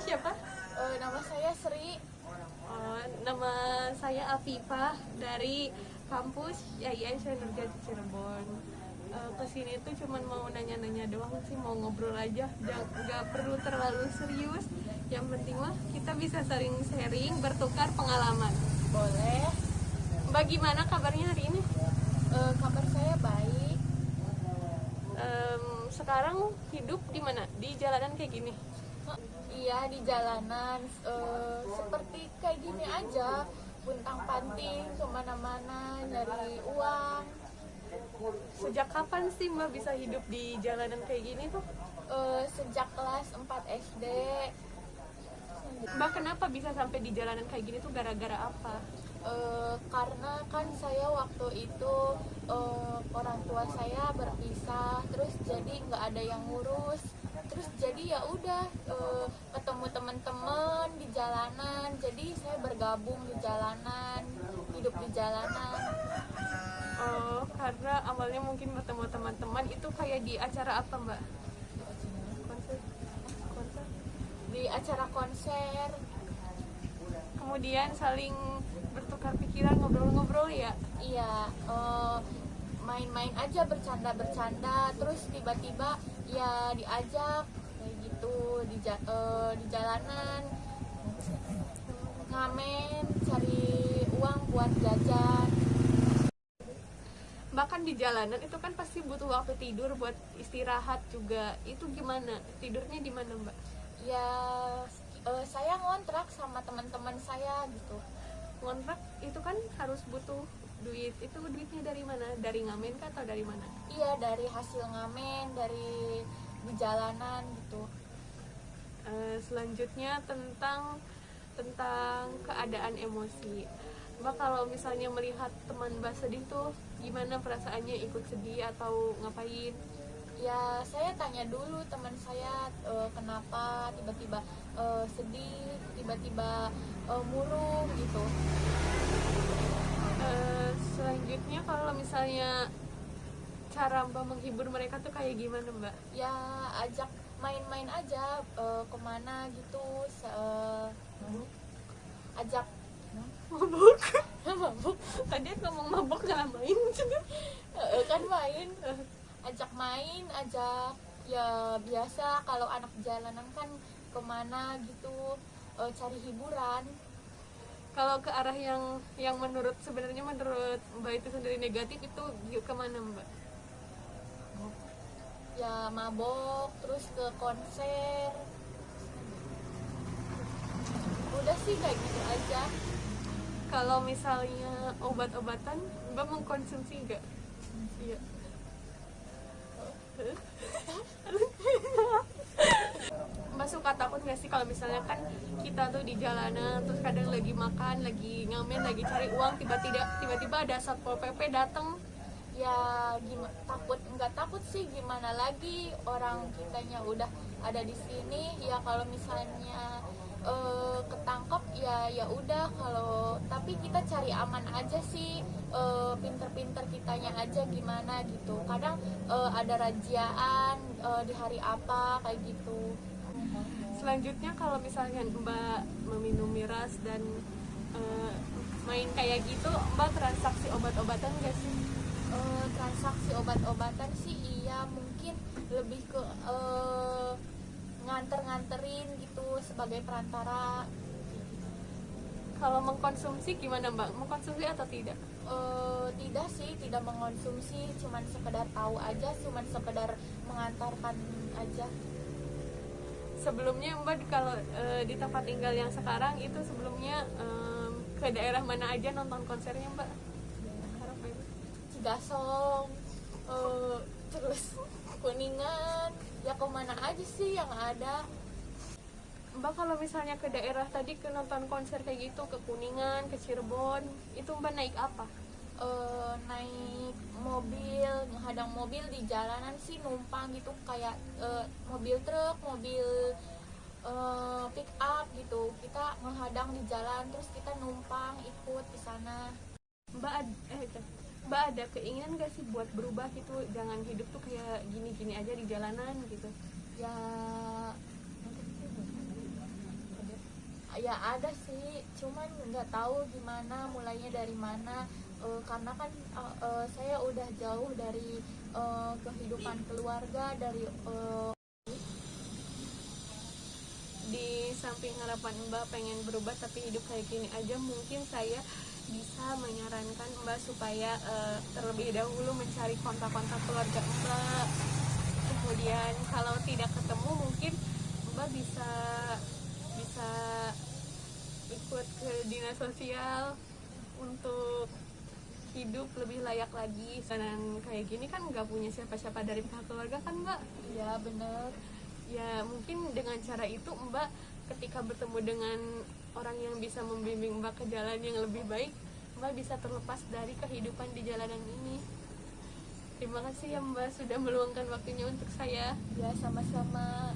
siapa? Nama saya Sri. Nama saya Afifah dari kampus YIN Syahrinurjati Cirebon. Kesini tuh cuman mau nanya-nanya doang sih, mau ngobrol aja, nggak perlu terlalu serius. Yang penting mah kita bisa sering sharing, bertukar pengalaman. Boleh. Mbak, gimana kabarnya hari ini? Kabar saya baik. Sekarang hidup di mana? Di jalanan kayak gini? Iya, di jalanan. Seperti kayak gini aja, puntang-panting kemana-mana nyari uang. Sejak kapan sih Mbak bisa hidup di jalanan kayak gini tuh? Sejak kelas 4 SD. Mbak, kenapa bisa sampai di jalanan kayak gini tuh, gara-gara apa? Karena kan saya waktu itu orang tua saya berpisah, terus jadi nggak ada yang ngurus, terus jadi ya udah ketemu teman-teman di jalanan, jadi saya bergabung di jalanan, hidup di jalanan. Karena awalnya mungkin bertemu teman-teman itu kayak di acara apa Mbak? Konser? Konser? Di acara konser. Kemudian saling bertukar pikiran, ngobrol-ngobrol ya? Iya, main-main aja, bercanda-bercanda, terus tiba-tiba ya diajak kayak gitu di jalanan ngamen, cari uang buat jajan. Bahkan di jalanan itu kan pasti butuh waktu tidur buat istirahat juga. Itu gimana? Tidurnya di mana Mbak? Ya saya ngontrak sama teman-teman saya gitu. Ngontrak itu kan harus butuh duit. Itu duitnya dari mana? Dari ngamen kah atau dari mana? Iya, dari hasil ngamen, dari di jalanan gitu. Selanjutnya tentang keadaan emosi. Mbak, kalau misalnya melihat teman Mbak sedih tuh gimana perasaannya, ikut sedih atau ngapain? Ya saya tanya dulu teman saya kenapa tiba-tiba sedih, tiba-tiba murung gitu. Selanjutnya kalau misalnya cara Mbak menghibur mereka tuh kayak gimana Mbak? Ya ajak main-main aja kemana gitu, ajak Mabuk. mabuk. Tadi ngomong mabuk nggak main juga. Kan main, ajak main, ajak ya biasa kalau anak jalanan kan kemana gitu, cari hiburan. Kalau ke arah yang sebenarnya menurut Mbak itu sendiri negatif, itu kemana Mbak? Ya mabok, terus ke konser, udah sih kayak gitu aja. Kalau misalnya obat-obatan, Mbak mengkonsumsi nggak? Iya. Mbak suka takut nggak sih kalau misalnya kan kita tuh di jalanan, terus kadang lagi makan, lagi ngamen, lagi cari uang, tiba-tiba ada satpol pp datang? Ya takut nggak takut sih, gimana lagi orang kitanya udah ada di sini. Ya kalau misalnya ketangkep ya udah, kalau tapi kita cari aman aja sih, pinter-pinter kitanya aja gimana gitu. Kadang ada razziaan di hari apa kayak gitu. Selanjutnya kalau misalnya Mbak meminum miras dan main kayak gitu, Mbak transaksi obat-obatan nggak sih? Transaksi obat-obatan sih iya, mungkin lebih ke nganterin gitu sebagai perantara. Kalau mengkonsumsi gimana Mbak? Mengkonsumsi atau tidak? Tidak sih, tidak mengonsumsi, cuman sekedar tahu aja, cuman sekedar mengantarkan aja. Sebelumnya Mbak kalau di tempat tinggal yang sekarang itu sebelumnya ke daerah mana aja nonton konsernya Mbak? Cigasong, terus Kuningan, ya kemana aja sih yang ada. Mbak kalau misalnya ke daerah tadi, ke nonton konser kayak gitu, ke Kuningan, ke Cirebon, itu Mbak naik apa? Naik mobil, menghadang mobil di jalanan sih, numpang gitu, kayak mobil truk, mobil pick up gitu. Kita menghadang di jalan, terus kita numpang ikut di sana. Mbak Mbak ada keinginan gak sih buat berubah gitu, jangan hidup tuh kayak gini-gini aja di jalanan gitu? Ya ya ada sih, cuman nggak tahu gimana mulainya dari mana. Karena kan saya udah jauh dari kehidupan keluarga, dari di samping harapan Mbak pengen berubah tapi hidup kayak gini aja, mungkin saya bisa menyarankan Mbak supaya terlebih dahulu mencari kontak-kontak keluarga Mbak. Kemudian kalau tidak ketemu, mungkin Mbak bisa bisa ikut ke dinas sosial untuk hidup lebih layak lagi. Dan kayak gini kan nggak punya siapa-siapa dari pihak keluarga kan Mbak. ya bener. Ya mungkin dengan cara itu Mbak ketika bertemu dengan orang yang bisa membimbing Mbak ke jalan yang lebih baik, Mbak bisa terlepas dari kehidupan di jalanan ini. Terima kasih ya Mbak sudah meluangkan waktunya untuk saya. Ya sama-sama.